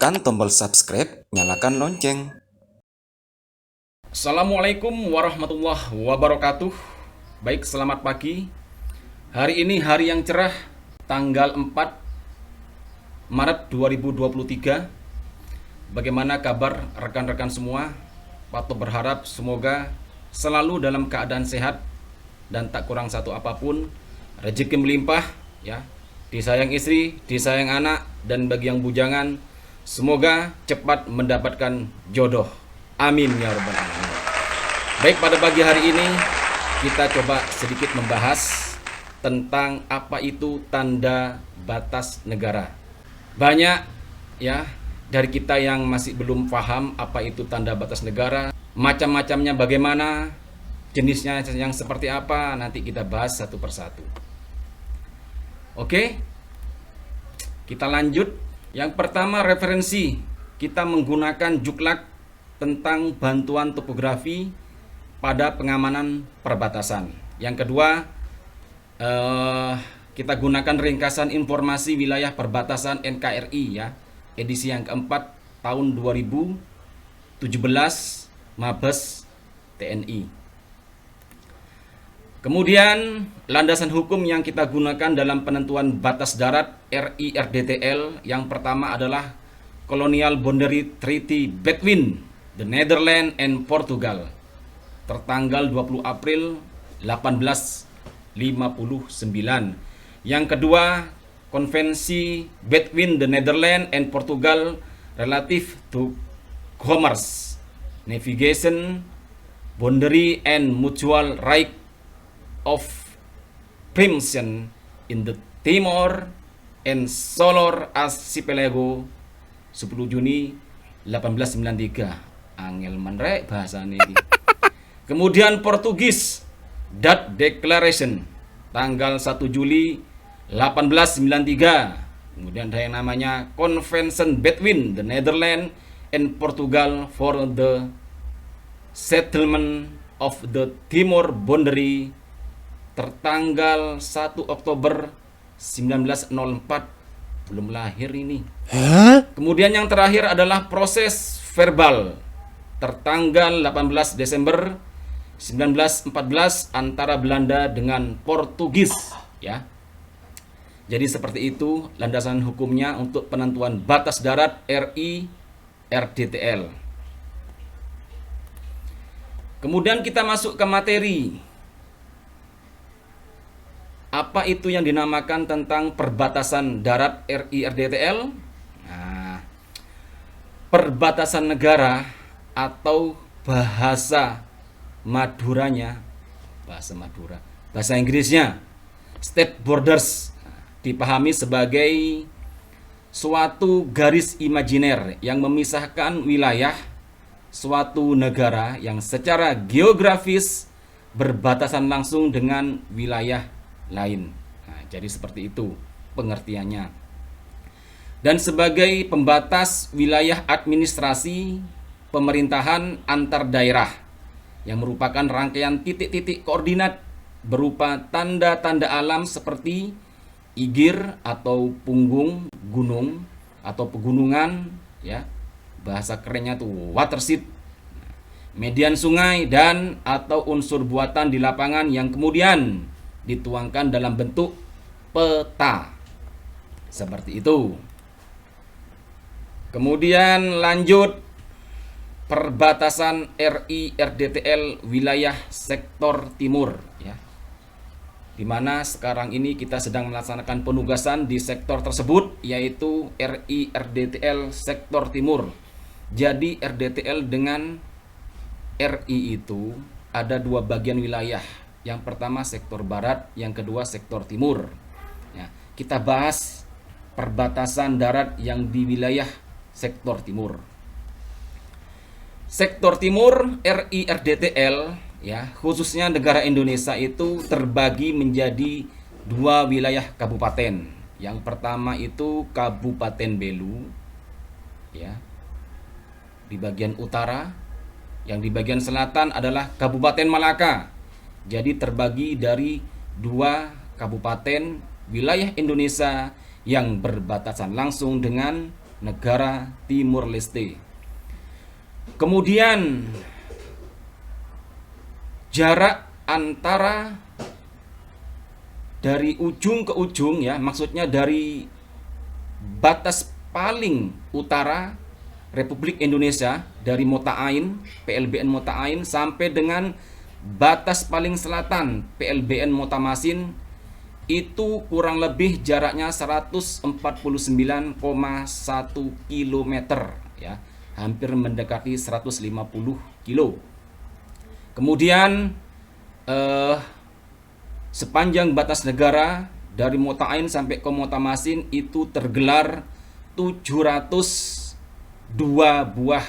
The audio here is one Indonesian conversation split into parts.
tekan tombol subscribe, nyalakan lonceng. Assalamualaikum warahmatullahi wabarakatuh. Baik, selamat pagi. Hari ini hari yang cerah, tanggal 4 Maret 2023. Bagaimana kabar rekan-rekan semua? Patut berharap semoga selalu dalam keadaan sehat dan tak kurang satu apapun, rezeki melimpah ya. Disayang istri, disayang anak, dan bagi yang bujangan semoga cepat mendapatkan jodoh. Amin ya rabbal alamin. Baik, pada pagi hari ini kita coba sedikit membahas tentang apa itu tanda batas negara. Banyak ya dari kita yang masih belum paham apa itu tanda batas negara, macam-macamnya bagaimana, jenisnya yang seperti apa, nanti kita bahas satu persatu. Oke, kita lanjut. Yang pertama, referensi. Kita menggunakan juklak tentang bantuan topografi pada pengamanan perbatasan. Yang kedua, kita gunakan ringkasan informasi wilayah perbatasan NKRI ya, edisi yang keempat tahun 2017 Mabes TNI. Kemudian landasan hukum yang kita gunakan dalam penentuan batas darat RI RDTL yang pertama adalah Colonial Boundary Treaty between the Netherlands and Portugal tertanggal 20 April 1859. Yang kedua, Konvensi between the Netherlands and Portugal relative to commerce, navigation, boundary and mutual right of preemption in the Timor and Solor Archipelago 10 Juni 1893. Angel menrek bahasane iki. Kemudian Portugis Dutch Declaration tanggal 1 Juli 1893. Kemudian ada yang namanya Convention between the Netherlands and Portugal for the settlement of the Timor boundary tertanggal 1 Oktober 1904. Belum lahir ini. Kemudian yang terakhir adalah proses verbal tertanggal 18 Desember 1914 antara Belanda dengan Portugis ya. Jadi seperti itu landasan hukumnya untuk penentuan batas darat RI RDTL. Kemudian kita masuk ke materi. Apa itu yang dinamakan tentang perbatasan darat RI RDTL? Nah, perbatasan negara atau bahasa Maduranya, bahasa Inggrisnya state borders, dipahami sebagai suatu garis imajiner yang memisahkan wilayah suatu negara yang secara geografis berbatasan langsung dengan wilayah lain. Nah, jadi seperti itu pengertiannya. Dan sebagai pembatas wilayah administrasi pemerintahan antar daerah yang merupakan rangkaian titik-titik koordinat berupa tanda-tanda alam seperti igir atau punggung gunung atau pegunungan ya. Bahasa kerennya tuh watershed, median sungai dan atau unsur buatan di lapangan yang kemudian dituangkan dalam bentuk peta. Seperti itu. Kemudian lanjut perbatasan RI RDTL wilayah sektor timur ya. Di mana sekarang ini kita sedang melaksanakan penugasan di sektor tersebut yaitu RI RDTL sektor timur. Jadi RDTL dengan RI itu ada dua bagian wilayah. Yang pertama sektor barat, yang kedua sektor timur. Ya, kita bahas perbatasan darat yang di wilayah sektor timur. Sektor timur RI RDTL ya, khususnya negara Indonesia itu terbagi menjadi dua wilayah kabupaten. Yang pertama itu Kabupaten Belu ya, di bagian utara. Yang di bagian selatan adalah Kabupaten Malaka. Jadi terbagi dari dua kabupaten wilayah Indonesia yang berbatasan langsung dengan negara Timur Leste. Kemudian jarak antara dari ujung ke ujung, ya, maksudnya dari batas paling utara Republik Indonesia dari Mota Ain, PLBN Mota Ain, sampai dengan batas paling selatan PLBN Mota Masin, itu kurang lebih jaraknya 149,1 km, ya, hampir mendekati 150 kilo. Kemudian sepanjang batas negara dari Mota Ain sampai ke Mota Masin itu tergelar 702 buah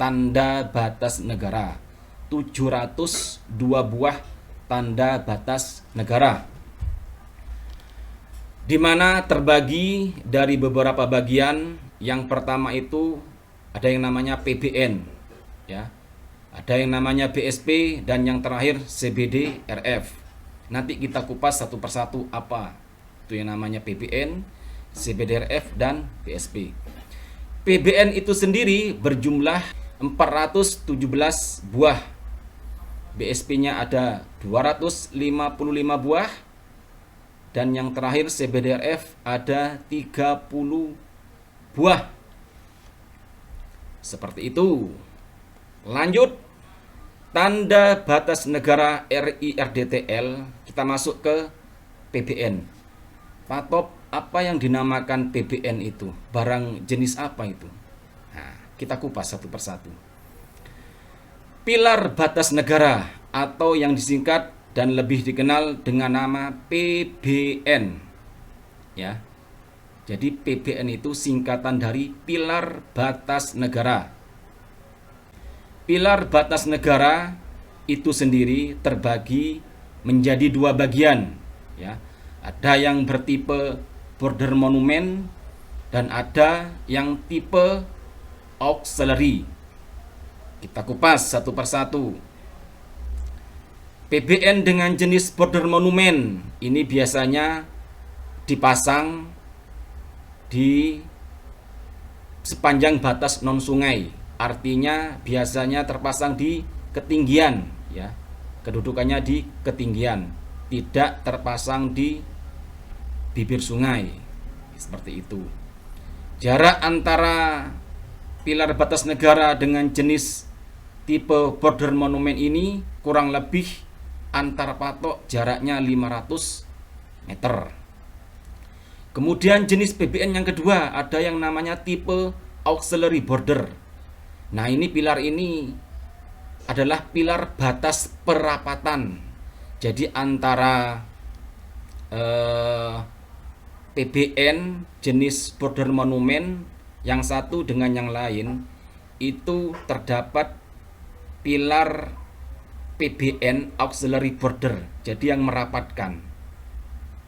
tanda batas negara. 702 buah tanda batas negara, di mana terbagi dari beberapa bagian. Yang pertama itu ada yang namanya PBN, ya, ada yang namanya BSP, dan yang terakhir CBD RF. Nanti kita kupas satu persatu apa itu yang namanya PBN, CBD-RF, dan BSP. PBN itu sendiri berjumlah 417 buah. BSP-nya ada 255 buah. Dan yang terakhir CBD-RF ada 30 buah. Seperti itu. Lanjut, tanda batas negara RI RDTL, kita masuk ke PBN. Pak Top, apa yang dinamakan PBN itu? Barang jenis apa itu? Nah, kita kupas satu persatu. Pilar batas negara atau yang disingkat dan lebih dikenal dengan nama PBN, ya. Jadi PBN itu singkatan dari pilar batas negara. Pilar batas negara itu sendiri terbagi menjadi dua bagian, ya. Ada yang bertipe border monument dan ada yang tipe auxiliary. Kita kupas satu persatu. PBN dengan jenis border monument ini biasanya dipasang di sepanjang batas non sungai. Artinya biasanya terpasang di ketinggian, ya. Kedudukannya di ketinggian, tidak terpasang di bibir sungai. Seperti itu. Jarak antara pilar batas negara dengan jenis tipe border monument ini kurang lebih antar patok jaraknya 500 meter. Kemudian jenis PBN yang kedua ada yang namanya tipe auxiliary border. Nah, ini pilar ini adalah pilar batas perapatan. Jadi antara PBN jenis border monument yang satu dengan yang lain itu terdapat pilar PBN auxiliary border. Jadi yang merapatkan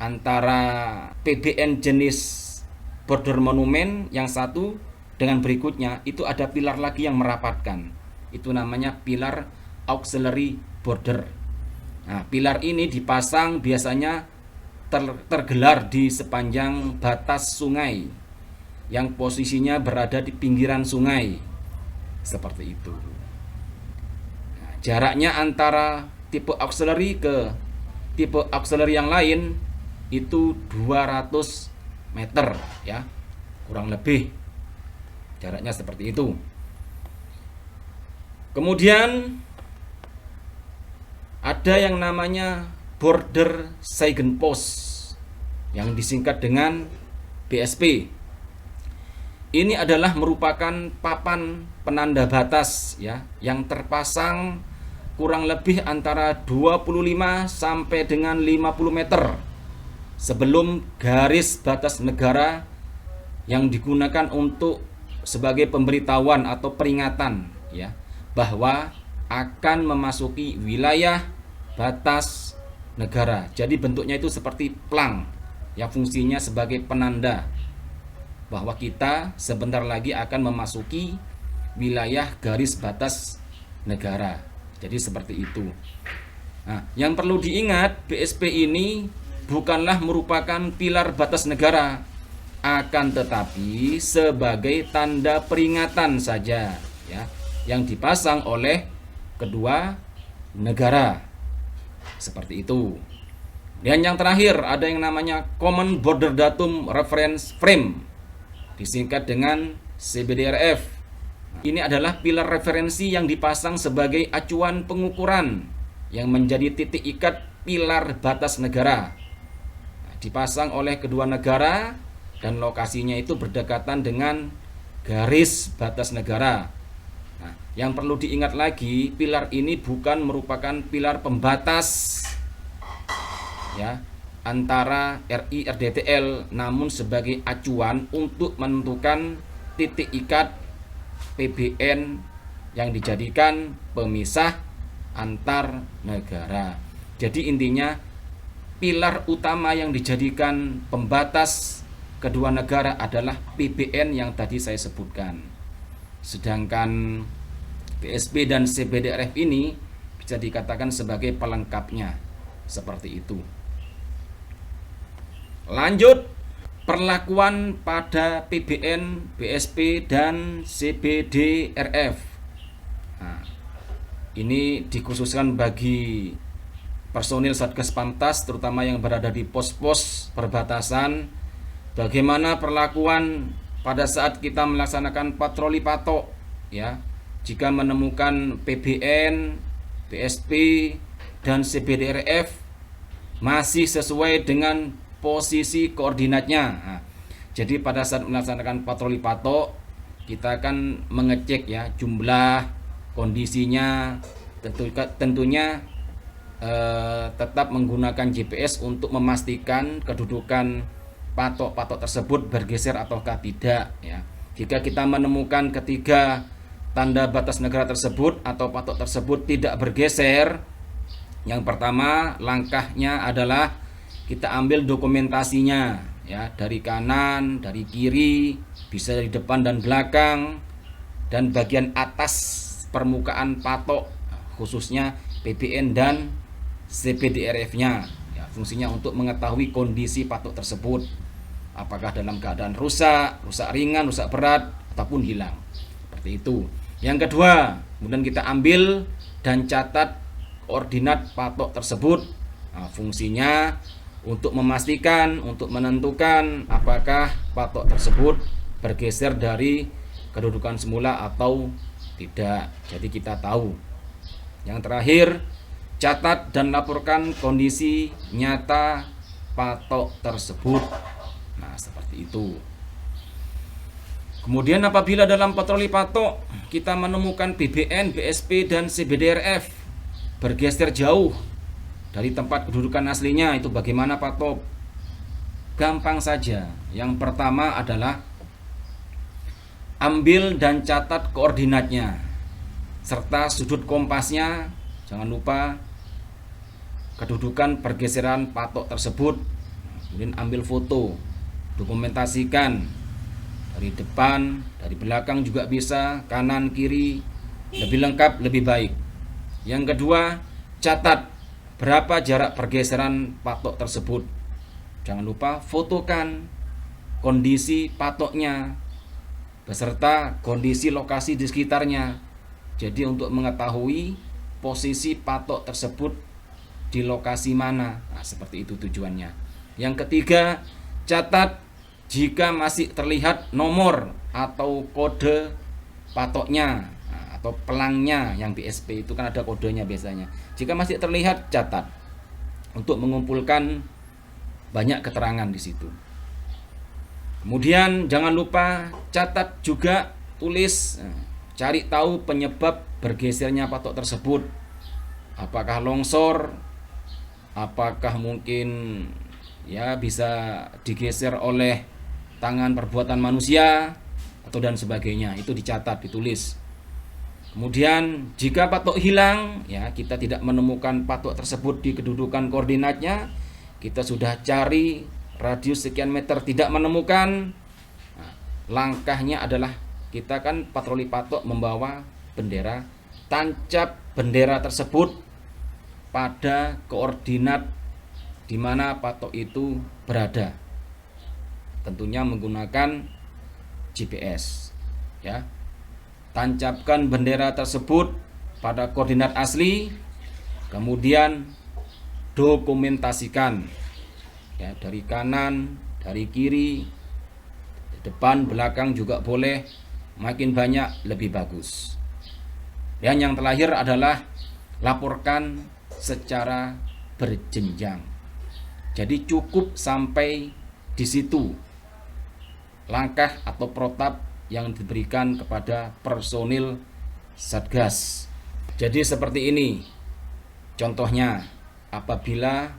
antara PBN jenis border monument yang satu dengan berikutnya itu ada pilar lagi yang merapatkan. Itu namanya pilar auxiliary border. Nah, pilar ini dipasang biasanya tergelar di sepanjang batas sungai yang posisinya berada di pinggiran sungai. Seperti itu. Nah, jaraknya antara tipe auxiliary ke tipe auxiliary yang lain itu 200 meter, ya. Kurang lebih jaraknya seperti itu. Kemudian ada yang namanya border sign post yang disingkat dengan BSP. Ini adalah merupakan papan penanda batas, ya, yang terpasang kurang lebih antara 25 sampai dengan 50 meter sebelum garis batas negara yang digunakan untuk sebagai pemberitahuan atau peringatan, ya, bahwa akan memasuki wilayah batas negara. Jadi bentuknya itu seperti plang yang fungsinya sebagai penanda bahwa kita sebentar lagi akan memasuki wilayah garis batas negara. Jadi seperti itu. Nah, yang perlu diingat, BSP ini bukanlah merupakan pilar batas negara, akan tetapi sebagai tanda peringatan saja, ya, yang dipasang oleh kedua negara. Seperti itu. Dan yang terakhir ada yang namanya Common Border Datum Reference Frame, disingkat dengan CBDRF. Ini adalah pilar referensi yang dipasang sebagai acuan pengukuran yang menjadi titik ikat pilar batas negara. Dipasang oleh kedua negara dan lokasinya itu berdekatan dengan garis batas negara. Nah, yang perlu diingat lagi, pilar ini bukan merupakan pilar pembatas, ya, antara RI RDTL, namun sebagai acuan untuk menentukan titik ikat PBN yang dijadikan pemisah antar negara. Jadi intinya pilar utama yang dijadikan pembatas kedua negara adalah PBN yang tadi saya sebutkan. Sedangkan BSP dan CBDRF ini bisa dikatakan sebagai pelengkapnya. Seperti itu. Lanjut, perlakuan pada PBN, BSP, dan CBDRF. Nah, ini dikhususkan bagi personil Satgas Pamtas, terutama yang berada di pos-pos perbatasan. Bagaimana perlakuan pada saat kita melaksanakan patroli patok, ya, jika menemukan PBN, BSP, dan CBDRF masih sesuai dengan posisi koordinatnya. Nah, jadi pada saat melaksanakan patroli patok, kita akan mengecek, ya, jumlah, kondisinya, tentunya tetap menggunakan GPS untuk memastikan kedudukan patok-patok tersebut bergeser ataukah tidak, ya. Jika kita menemukan ketiga tanda batas negara tersebut atau patok tersebut tidak bergeser, yang pertama langkahnya adalah kita ambil dokumentasinya, ya, dari kanan, dari kiri, bisa dari depan dan belakang, dan bagian atas permukaan patok, khususnya PBN dan CBDRF-nya. Ya, fungsinya untuk mengetahui kondisi patok tersebut, apakah dalam keadaan rusak, rusak ringan, rusak berat, ataupun hilang. Seperti itu. Yang kedua, kemudian kita ambil dan catat koordinat patok tersebut. Nah, fungsinya untuk memastikan, untuk menentukan apakah patok tersebut bergeser dari kedudukan semula atau tidak. Jadi kita tahu. Yang terakhir, catat dan laporkan kondisi nyata patok tersebut. Nah, seperti itu. Kemudian apabila dalam patroli patok kita menemukan BBN, BSP, dan CBDRF bergeser jauh dari tempat kedudukan aslinya, itu bagaimana patok? Gampang saja. Yang pertama adalah ambil dan catat koordinatnya serta sudut kompasnya. Jangan lupa kedudukan pergeseran patok tersebut. Kemudian ambil foto, dokumentasikan dari depan, dari belakang juga bisa, kanan, kiri, lebih lengkap, lebih baik. Yang kedua, catat berapa jarak pergeseran patok tersebut. Jangan lupa fotokan kondisi patoknya beserta kondisi lokasi di sekitarnya. Jadi untuk mengetahui posisi patok tersebut di lokasi mana. Nah, seperti itu tujuannya. Yang ketiga, catat jika masih terlihat nomor atau kode patoknya, atau pelangnya. Yang BSP itu kan ada kodenya biasanya. Jika masih terlihat, catat untuk mengumpulkan banyak keterangan di situ. Kemudian jangan lupa catat juga, tulis, cari tahu penyebab bergesernya patok tersebut. Apakah longsor, apakah mungkin, ya, bisa digeser oleh tangan perbuatan manusia atau dan sebagainya. Itu dicatat, ditulis. Kemudian jika patok hilang, ya, kita tidak menemukan patok tersebut di kedudukan koordinatnya, kita sudah cari radius sekian meter tidak menemukan. Nah, langkahnya adalah kita kan patroli patok membawa bendera, tancap bendera tersebut pada koordinat di mana patok itu berada. tentunya menggunakan GPS ya. Tancapkan bendera tersebut pada koordinat asli, kemudian dokumentasikan ya, dari kanan, dari kiri, depan, belakang juga boleh, makin banyak lebih bagus. Dan yang terakhir adalah laporkan secara berjenjang. Jadi cukup sampai di situ langkah atau protap yang diberikan kepada personil Satgas. Jadi seperti ini contohnya apabila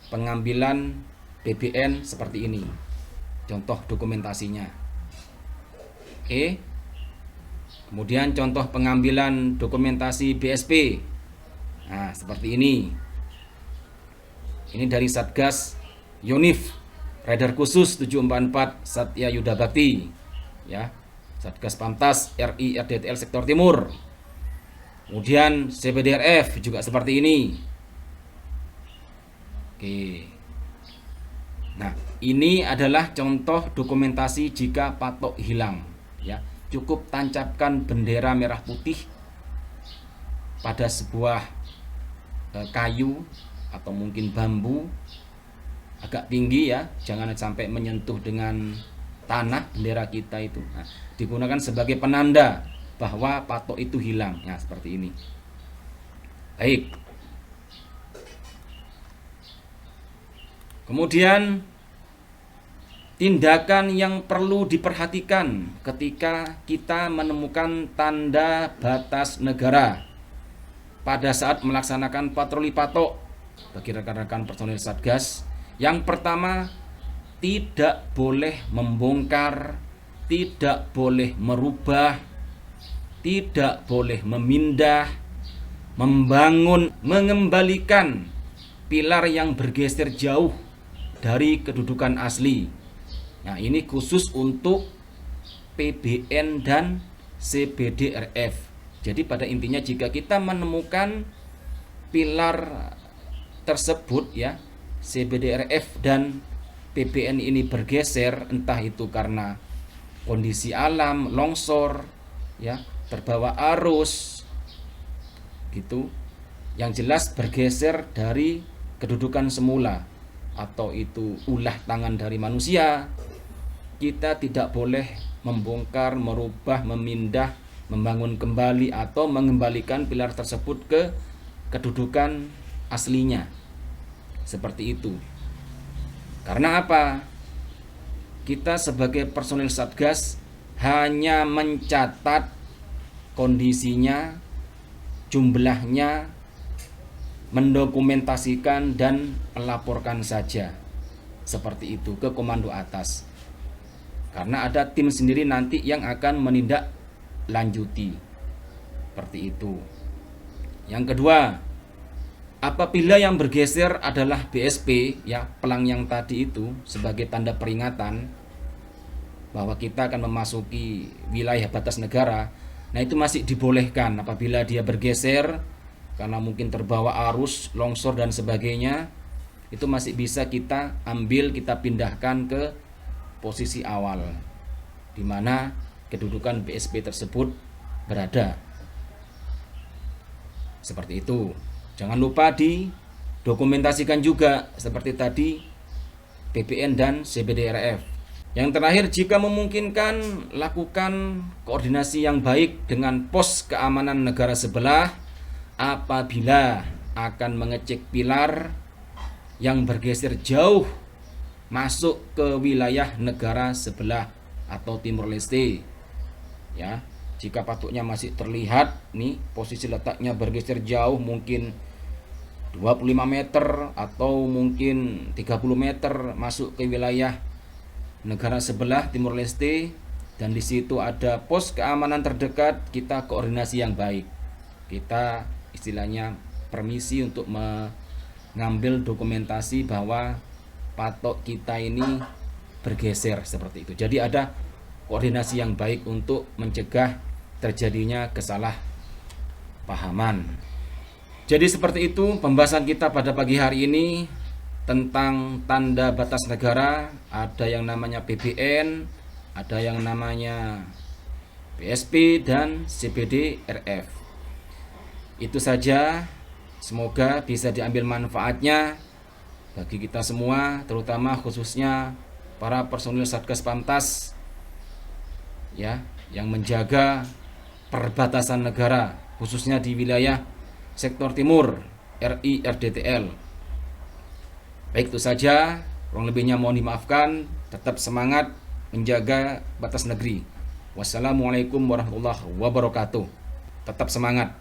pengambilan BBN seperti ini, contoh dokumentasinya. Oke. Kemudian contoh pengambilan dokumentasi BSP. Nah, seperti ini. Ini dari Satgas Yonif, Radar Khusus 744 Satya Yuda Bakti ya. Satgas Pamtas RI RDTL Sektor Timur. Kemudian CBDRF juga seperti ini. Oke. Nah, ini adalah contoh dokumentasi jika patok hilang ya. Cukup tancapkan bendera merah putih pada sebuah kayu atau mungkin bambu agak tinggi ya, jangan sampai menyentuh dengan tanah bendera kita itu. Nah, digunakan sebagai penanda bahwa patok itu hilang. Nah, seperti ini. Baik. Kemudian tindakan yang perlu diperhatikan ketika kita menemukan tanda batas negara pada saat melaksanakan patroli patok bagi rekan-rekan personil Satgas. Yang pertama, tidak boleh membongkar, tidak boleh merubah, tidak boleh memindah, membangun, mengembalikan pilar yang bergeser jauh dari kedudukan asli. Nah, ini khusus untuk PBN dan CBDRF. Jadi pada intinya jika kita menemukan pilar tersebut ya, CBDRF dan PBN ini bergeser, entah itu karena kondisi alam, longsor ya, terbawa arus gitu. Yang jelas bergeser dari kedudukan semula atau itu ulah tangan dari manusia. Kita tidak boleh membongkar, merubah, memindah, membangun kembali atau mengembalikan pilar tersebut ke kedudukan aslinya. Seperti itu. Karena apa? Kita sebagai personil Satgas hanya mencatat kondisinya, jumlahnya, mendokumentasikan dan melaporkan saja. Seperti itu ke komando atas. Karena ada tim sendiri nanti yang akan menindaklanjuti. Seperti itu. Yang kedua, apabila yang bergeser adalah BSP ya, pelang yang tadi itu sebagai tanda peringatan bahwa kita akan memasuki wilayah batas negara. Nah, itu masih dibolehkan apabila dia bergeser karena mungkin terbawa arus, longsor dan sebagainya. Itu masih bisa kita ambil, kita pindahkan ke posisi awal di mana kedudukan BSP tersebut berada. Seperti itu. Jangan lupa didokumentasikan juga seperti tadi PBN dan CBDRF. Yang terakhir, jika memungkinkan lakukan koordinasi yang baik dengan pos keamanan negara sebelah apabila akan mengecek pilar yang bergeser jauh masuk ke wilayah negara sebelah atau Timur Leste. Ya, jika patoknya masih terlihat nih posisi letaknya bergeser jauh mungkin 25 meter atau mungkin 30 meter masuk ke wilayah negara sebelah Timur Leste dan di situ ada pos keamanan terdekat, kita koordinasi yang baik. Kita istilahnya permisi untuk mengambil dokumentasi bahwa patok kita ini bergeser seperti itu. Jadi ada koordinasi yang baik untuk mencegah terjadinya kesalahpahaman. Jadi seperti itu pembahasan kita pada pagi hari ini tentang tanda batas negara, ada yang namanya PBN, ada yang namanya PSP dan CBD RF. Itu saja, semoga bisa diambil manfaatnya bagi kita semua, terutama khususnya para personil Satgas Pamtas ya, yang menjaga perbatasan negara khususnya di wilayah sektor timur RI RDTL. Baik, itu saja, kurang lebihnya mohon dimaafkan. Tetap semangat menjaga batas negeri. Wassalamualaikum warahmatullahi wabarakatuh. Tetap semangat.